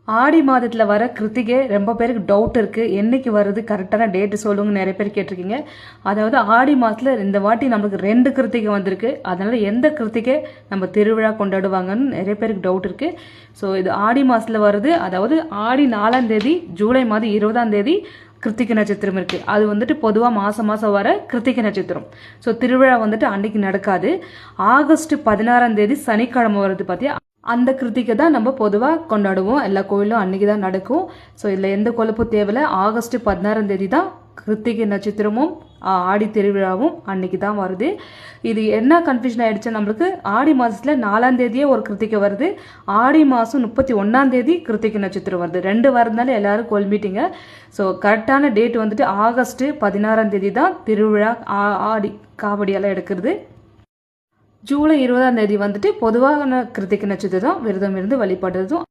ஆடி மாதத்தில் வர கிருத்திகை ரொம்ப பேருக்கு டவுட் இருக்குது. என்னைக்கு வருது, கரெக்டான டேட்டு சொல்லுங்க, நிறைய பேர் கேட்டிருக்கீங்க. அதாவது ஆடி மாதத்தில் இந்த வாட்டி நம்மளுக்கு 2 கிருத்திகை வந்திருக்கு. அதனால் எந்த கிருத்திகை நம்ம திருவிழா கொண்டாடுவாங்கன்னு நிறைய பேருக்கு டவுட் இருக்குது. ஸோ இது ஆடி மாதத்தில் வருது. அதாவது ஆடி 4ஆம் தேதி, ஜூலை மாதம் 20ஆம் தேதி கிருத்திகை நட்சத்திரம் இருக்குது. அது வந்துட்டு பொதுவாக மாதம் மாதம் வர கிருத்திகை நட்சத்திரம். ஸோ திருவிழா வந்துட்டு அன்னைக்கு நடக்காது. ஆகஸ்ட் 16ஆம் தேதி சனிக்கிழமை வருது பார்த்தியா, அந்த கிருத்திகை தான் நம்ம பொதுவாக கொண்டாடுவோம். எல்லா கோயிலும் அன்றைக்கி தான் நடக்கும். ஸோ இதில் எந்த குழப்பம் தேவையில்லை. ஆகஸ்ட் 16ஆம் தேதி தான் கிருத்திகை நட்சத்திரமும் ஆடி திருவிழாவும் அன்னைக்கு தான் வருது. இது என்ன கன்ஃபியூஷன் ஆகிடுச்சு நம்மளுக்கு, ஆடி மாதத்தில் 4ஆம் தேதியே ஒரு கிருத்திகை வருது, ஆடி மாதம் 31ஆம் தேதி கிருத்திகை நட்சத்திரம் வருது. 2 வரதுனால எல்லாரும் குழம்பிட்டீங்க. ஸோ கரெக்டான டேட் வந்துட்டு ஆகஸ்ட் 16ஆம் தேதி தான் திருவிழா, ஆடி காவடியெல்லாம் எடுக்கிறது. ஜூலை 20ஆம் தேதி வந்துட்டு பொதுவான கிருத்திகை நட்சத்திரம் விரதம் இருந்து வழிபடுறதும்